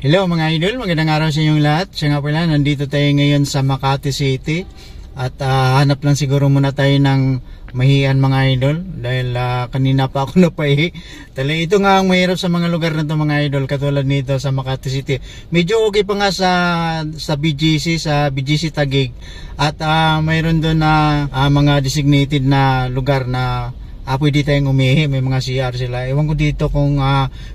Hello mga idol, magandang araw sa inyong lahat. Siya nga pala, nandito tayo ngayon sa Makati City. At hanap lang siguro muna tayo ng mahihan mga idol. Dahil kanina pa ako napahi. Talaga ito nga ang mahirap sa mga lugar na ito mga idol. Katulad nito sa Makati City. Medyo okay pa nga sa BGC Taguig. At mayroon doon na mga designated na lugar na pwede tayong umihi, may mga CR sila. Ewan ko dito kung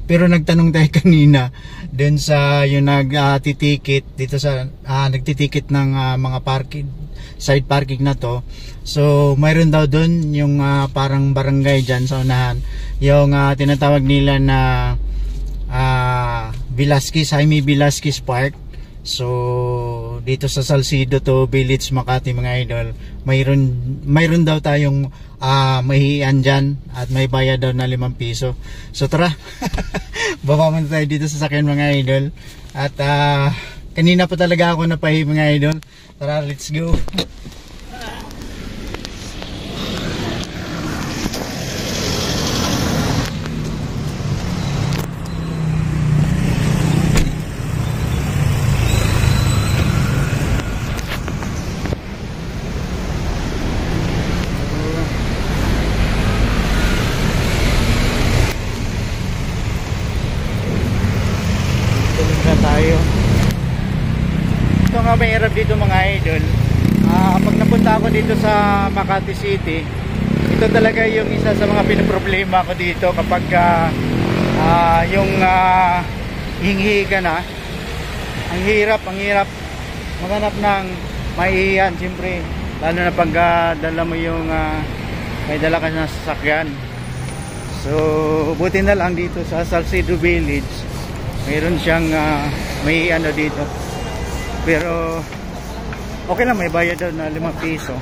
pero nagtanong tayo kanina dun sa yung nagtitikit dito sa nagtitikit ng mga parking, side parking na to. So mayroon daw dun yung parang barangay dyan sa unahan, yung tinatawag nila na Jaime Velasquez Park. So dito sa Salcido to Village Makati mga idol, mayroon daw tayong mahihian dyan at may bayad daw na 5 piso. So tara, baba muna tayo dito sa sakyan mga idol. At kanina pa talaga ako napahi mga idol. Tara, let's go. Tayo. Ito nga mahirap dito mga idol. Pag napunta ako dito sa Makati City, ito talaga yung isa sa mga pinaproblema ko dito kapag yung hinghi ka na. Ang hirap maghanap ng maiiyan siyempre, lalo na pag dala mo yung may dala ka na sasakyan. So buti na lang dito sa Salcido Village mayroon siyang may ano dito, pero okay lang, may bayad daw na 5 piso.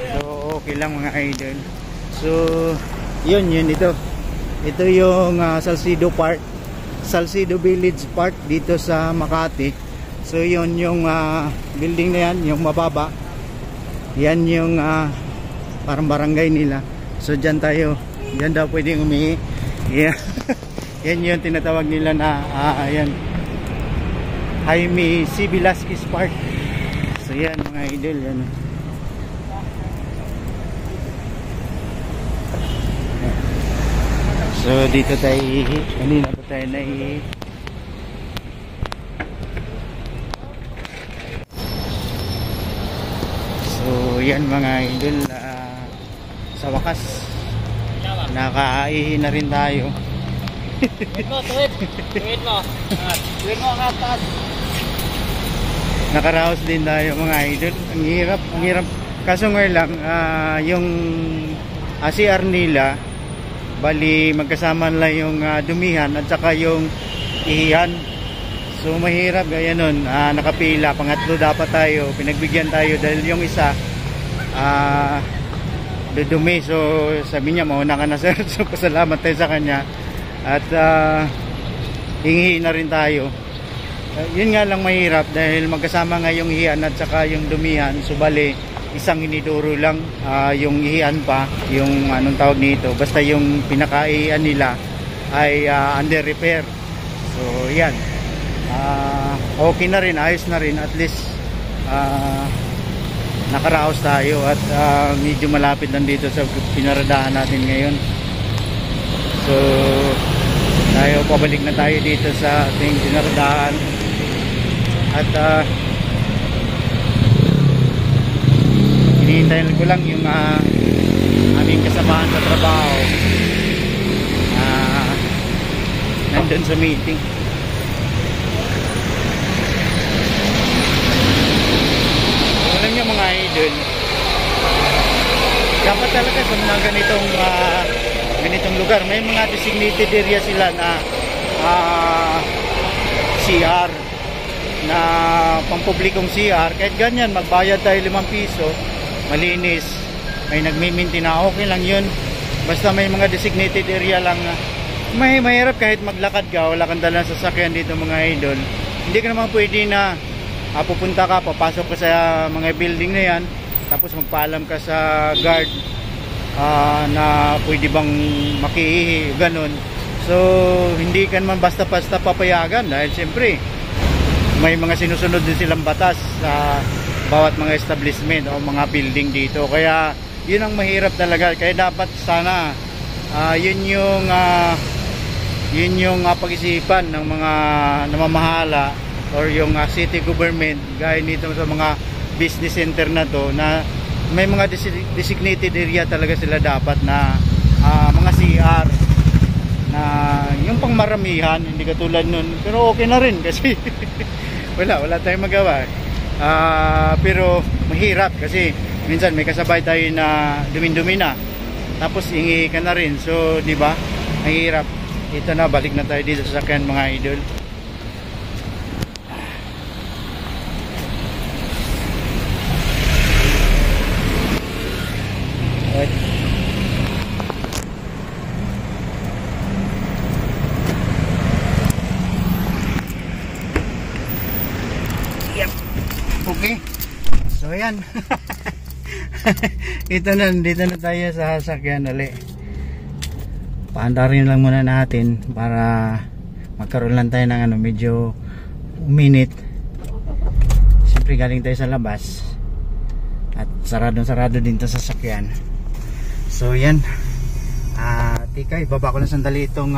So okay lang mga idol. So yun ito yung Salcido Park, Salcido Village Park dito sa Makati. So yun yung building na yan, yung mababa yan yung parang barangay nila. So dyan daw pwedeng umihi. Yeah. Yan yung tinatawag nila na ayan, Jaime C. Velasquez Park. So yan mga idol, yan. So dito tayo ihi. Kanina pa tayo naihi. So yan mga idol, sa wakas nakaihi na rin tayo. Tuwid mo ang atas. Nakaraos din tayo mga idol. Ang hirap. Kaso ngayon lang yung CR nila, bali magkasama lang yung dumihan at saka yung ihihan. So mahirap gaya nun, nakapila, pangatlo dapat tayo, pinagbigyan tayo dahil yung isa dudumi. So sabi niya, mauna ka na sir. So pasalamat tayo sa kanya at hingi na rin tayo. Yun nga lang mahirap dahil magkasama nga yung ihian at saka yung dumihan. So bali isang iniduro lang, yung ihian pa, yung anong tawag nito, basta yung pinakaihian nila ay under repair. So yan, okay na rin, ayos na rin, at least nakaraos tayo at medyo malapit lang dito sa pinaradahan natin ngayon. So pabalik na tayo dito sa ating pinaradahan at hinihintayin ko lang yung aming kasamahan sa trabaho nandun sa meeting. Alam niyo mga idol, dapat talaga sa mga ganitong lugar may mga designated area sila na CR, na pampublikong CR. Kahit ganyan, magbayad tayo 5 piso, malinis, may nagmiminti na, okay lang yun. Basta may mga designated area lang. Mahirap kahit maglakad ka, wala kang dalang sasakyan dito mga idol. Hindi ka naman pwede na pupunta ka, papasok ka sa mga building na yan, tapos magpaalam ka sa guard na pwede bang makiihi, ganun. So hindi ka naman basta-basta papayagan dahil siyempre may mga sinusunod din silang batas sa bawat mga establishment o mga building dito. Kaya yun ang mahirap talaga. Kaya dapat sana yun yung pag-isipan ng mga namamahala or yung city government gaya nito sa mga business center na to, na may mga designated area talaga sila dapat na mga CR na yung pangmaramihan, hindi katulad nun. Pero okay na rin kasi wala tayong magawa. Pero mahirap kasi minsan may kasabay tayo na dumin-dumi na, tapos hingi ka na rin. So di ba, mahirap. Ito na, balik na tayo dito sa sakyan mga idol. Okay. So ayan. Ito na, dito na tayo sa sasakyan ulit. Paandarin lang muna natin para magkaroon lang tayo ng medyo minute. Siyempre galing tayo sa labas at sarado din to sa sasakyan. So yan. Tika, ibaba ko lang sandali itong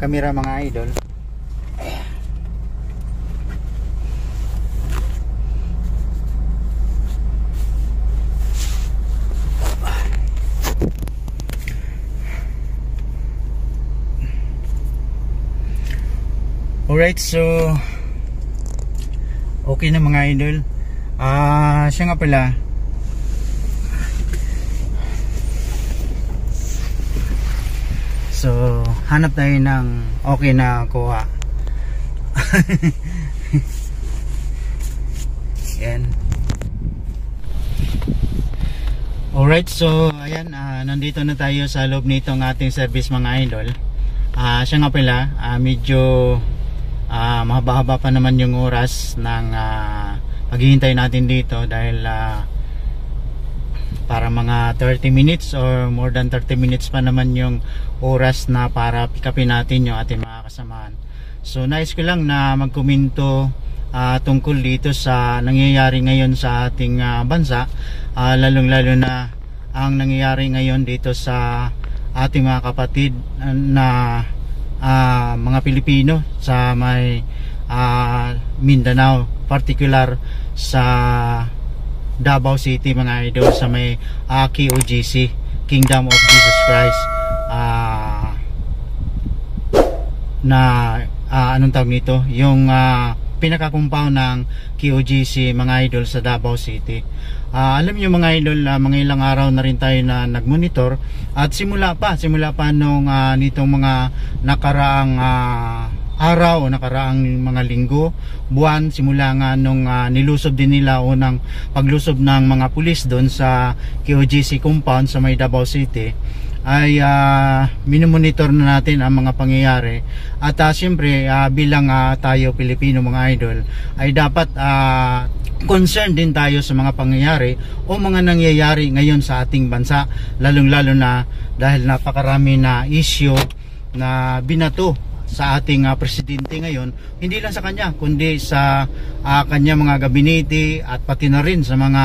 camera mga idol. Alright, so okay na mga idol. Siya nga pala, so hanap tayo ng okay na kuha. Yan. Alright, so ayan, nandito na tayo sa loob nitong ating service mga idol. Siya nga pala, medyo mahaba-haba pa naman yung oras ng paghihintay natin dito dahil para mga 30 minutes or more than 30 minutes pa naman yung oras na para pick upin natin yung ating mga kasamahan. So nais ko lang na magkomento tungkol dito sa nangyayari ngayon sa ating bansa, lalong lalo na ang nangyayari ngayon dito sa ating mga kapatid na mga Pilipino sa may Mindanao, particular sa Davao City mga idol, sa may KOGC, Kingdom of Jesus Christ, na anong tawag nito, yung pinaka-compound ng KOGC mga idol sa Davao City. Alam niyo mga idol, mga ilang araw na rin tayo na nagmonitor at simula pa nung nitong mga nakaraang araw o nakaraang mga linggo, buwan, simula nga nung nilusob din nila unang paglusob ng mga pulis doon sa KOGC compound sa may Davao City, ay minomonitor na natin ang mga pangyayari. At siyempre bilang tayo Pilipino mga idol ay dapat concerned din tayo sa mga pangyayari o mga nangyayari ngayon sa ating bansa, lalong lalo na dahil napakarami na issue na binato sa ating presidente ngayon, hindi lang sa kanya kundi sa kanya mga gabinete at pati na rin sa mga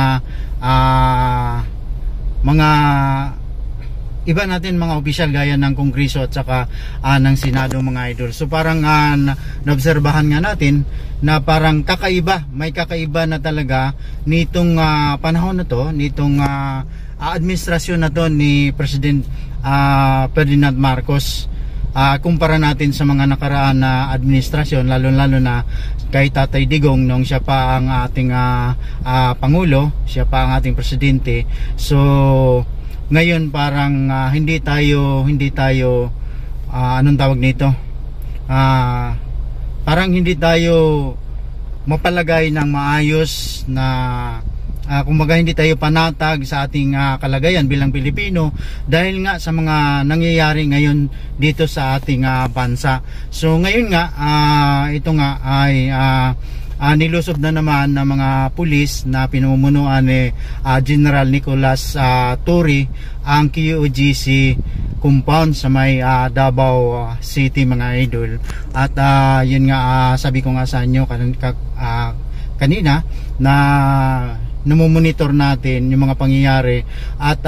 iba natin mga opisyal gaya ng Kongreso at saka ng Senado mga idol. So parang naobserbahan nga natin na parang may kakaiba na talaga nitong panahon na to, nitong administrasyon na to ni President Ferdinand Marcos, kumpara natin sa mga nakaraan na administrasyon, lalo na kay Tatay Digong nung siya pa ang ating Pangulo, siya pa ang ating Presidente. So ngayon parang hindi tayo anong tawag nito, parang hindi tayo mapalagay ng maayos na kumbaga hindi tayo panatag sa ating kalagayan bilang Pilipino dahil nga sa mga nangyayari ngayon dito sa ating bansa. So ngayon nga ito nga ay nilusob na naman ng mga pulis na pinamumunuan ni General Nicolas Torre ang QUGC compound sa may Davao City, mga idol. At yun nga, sabi ko nga sa inyo kanina na namomonitor natin yung mga pangyayari at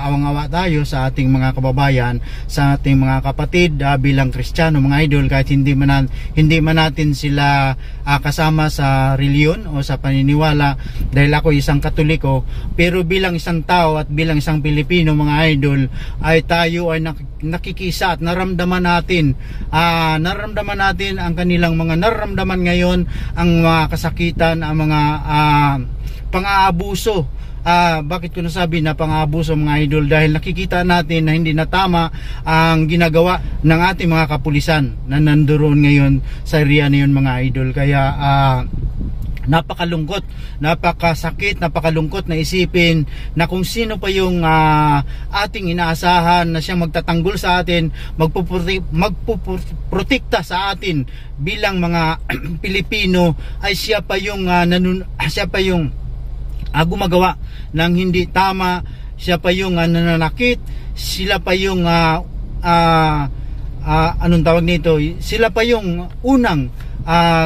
awang-awa tayo sa ating mga kababayan, sa ating mga kapatid bilang Kristiyano, mga idol, kahit hindi man natin sila kasama sa reliyon o sa paniniwala, dahil ako isang Katoliko, pero bilang isang tao at bilang isang Pilipino, mga idol, ay tayo ay nakikisa at naramdaman natin ang kanilang mga nararamdaman ngayon, ang mga kasakitan, ang mga pang-aabuso. Bakit ko nasabi na pang-aabuso, mga idol? Dahil nakikita natin na hindi na tama ang ginagawa ng ating mga kapulisan na nandoon ngayon sa area na yun, mga idol. Kaya napakalungkot, napakasakit, napakalungkot na isipin na kung sino pa yung ating inaasahan na siyang magtatanggol sa atin, magpuprotekta sa atin bilang mga Pilipino, ay siya pa yung gumagawa ng hindi tama, siya pa yung nananakit, sila pa yung anong tawag nito, sila pa yung unang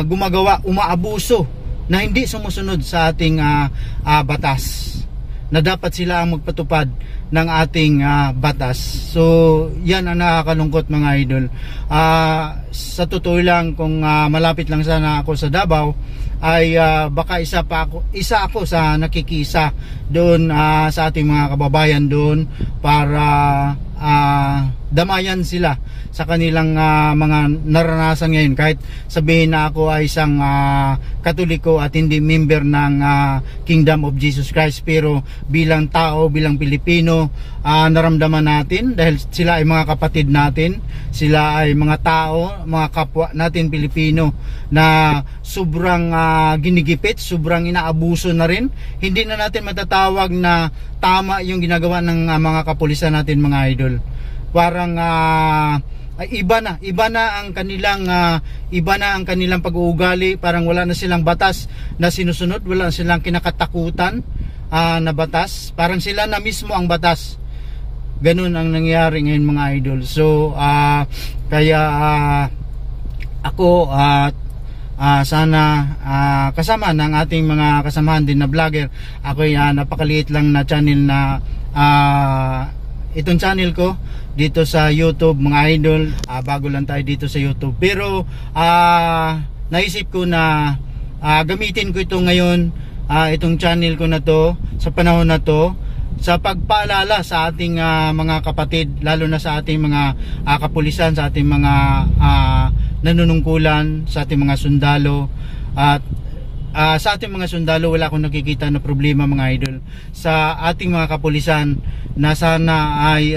gumagawa, umaabuso na hindi sumusunod sa ating batas, na dapat sila ang magpatupad ng ating batas. So yan ang nakakalungkot, mga idol. Sa totoo lang, kung malapit lang sana ako sa Davao, ay baka isa ako sa nakikisa doon sa ating mga kababayan doon para damayan sila sa kanilang mga naranasan ngayon. Kahit sabihin na ako ay isang Katoliko at hindi member ng Kingdom of Jesus Christ, pero bilang tao, bilang Pilipino, naramdaman natin dahil sila ay mga kapatid natin, sila ay mga tao, mga kapwa natin Pilipino na sobrang ginigipit, sobrang inaabuso na rin. Hindi na natin matatawag na tama yung ginagawa ng mga kapulisan natin, mga idol. Parang iba na ang kanilang pag-uugali. Parang wala na silang batas na sinusunod, wala na silang kinakatakutan na batas. Parang sila na mismo ang batas. Ganun ang nangyayari ngayon, mga idol. So kaya ako sana kasama ng ating mga kasamahan din na vlogger. Ako napakaliit lang na channel na itong channel ko dito sa YouTube, mga idol. Bago lang tayo dito sa YouTube, pero naisip ko na gamitin ko ito ngayon, itong channel ko na to sa panahon na to, sa pagpaalala sa ating mga kapatid, lalo na sa ating mga kapulisan, sa ating mga nanunungkulan, sa ating mga sundalo. At sa ating mga sundalo, wala akong nakikita na problema, mga idol. Sa ating mga kapulisan, na sana ay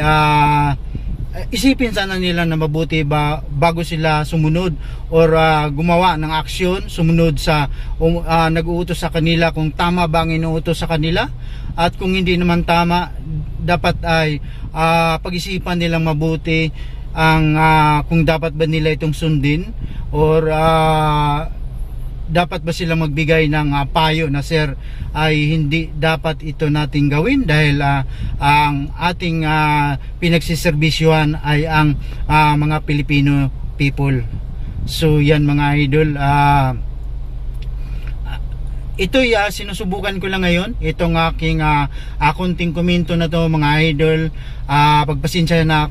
isipin sana nila na mabuti bago sila sumunod or gumawa ng aksyon, sumunod sa nag-uutos sa kanila, kung tama ba ang inuutos sa kanila, at kung hindi naman tama, dapat ay pag-isipan nilang mabuti ang kung dapat ba nila itong sundin, or dapat ba sila magbigay ng payo na, sir, ay hindi dapat ito nating gawin dahil ang ating pinagsiserbisyuhan ay ang mga Filipino people. So yan, mga idol, ito'y sinusubukan ko lang ngayon, itong aking konting komento na to, mga idol. Pagpasensya na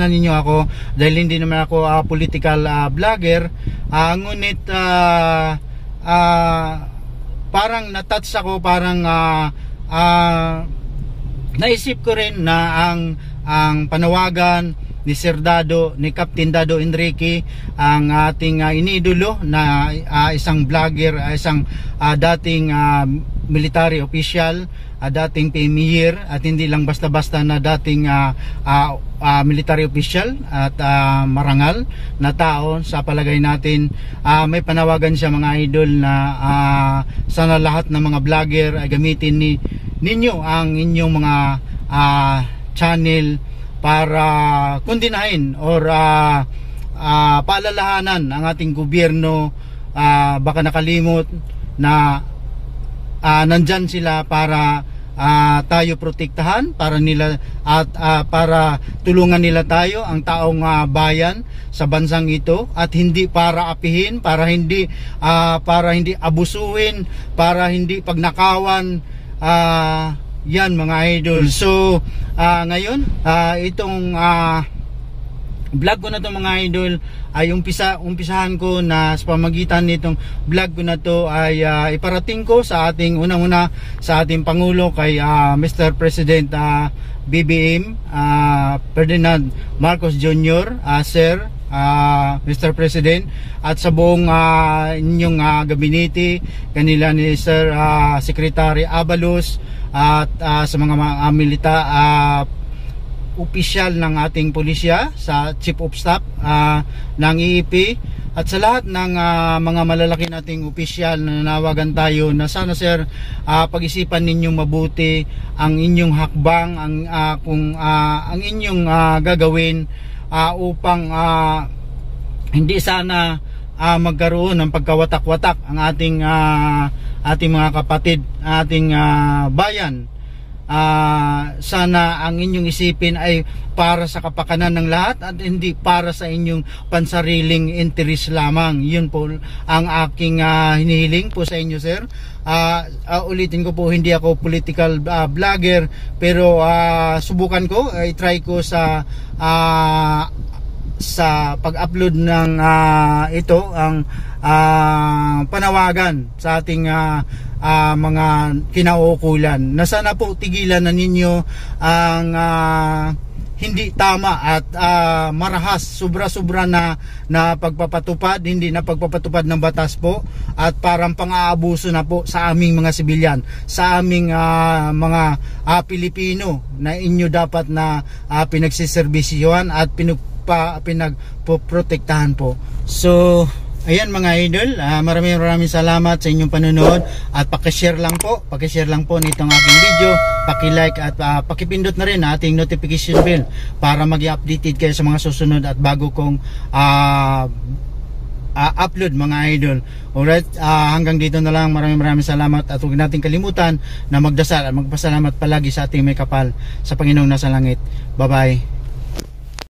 ninyo ako dahil hindi naman ako political vlogger, ngunit parang natouch ako, parang naisip ko rin na ang panawagan ni Sir Dado, ni Captain Dado Enrique, ang ating inidolo na isang vlogger, isang dating military official, dating premier, at hindi lang basta-basta na dating military official at marangal na tao. Sa palagay natin, may panawagan siya, mga idol, na sana lahat ng mga vlogger ay gamitin ninyo ang inyong mga channel para kondinahin or paalalahanan ang ating gobyerno baka nakalimot na nandyan sila para tayo protektahan, para nila at para tulungan nila tayo, ang taong bayan sa bansang ito, at hindi para apihin, para hindi abusuhin, para hindi pagnakawan. Yan mga idol. So ngayon itong vlog ko na to mga idol ay umpisahan ko na sa pamagitan nitong vlog ko na to ay iparating ko sa ating unang-una sa ating Pangulo, kay Mr. President BBM Ferdinand Marcos Jr. Sir, Mr. President, at sa buong inyong gabinete, kanila ni Sir Secretary Abalos, at sa mga opisyal ng ating pulisya, sa Chief of Staff ng EEP, at sa lahat ng mga malalaki nating opisyal na nanawagan tayo na sana sir, pag-isipan ninyong mabuti ang inyong hakbang, ang inyong gagawin upang hindi sana magkaroon ng pagkawatak-watak ang ating mga kapatid, ating bayan. Sana ang inyong isipin ay para sa kapakanan ng lahat at hindi para sa inyong pansariling interes lamang. Yun po ang aking hinihiling po sa inyo sir. Ulitin ko po, hindi ako political vlogger, pero subukan ko, try ko sa pag-upload ng ito ang panawagan sa ating mga kinauukulan, na sana po tigilan na ninyo ang hindi tama at marahas, sobra-sobra na pagpapatupad, hindi na pagpapatupad ng batas po, at parang pang-aabuso na po sa aming mga sibilyan, sa aming mga Pilipino na inyo dapat na pinagsiservisyohan at pinagpoprotektahan po. So ayan mga idol, maraming salamat sa inyong panonood, at pakishare lang po nitong aking video, paki-like at pakipindot na rin ating notification bell para mag-updated kayo sa mga susunod at bago kong upload mga idol. Alright, hanggang dito na lang. Maraming salamat, at huwag natin kalimutan na magdasal at magpasalamat palagi sa ating may kapal sa Panginoong nasa langit. Bye bye.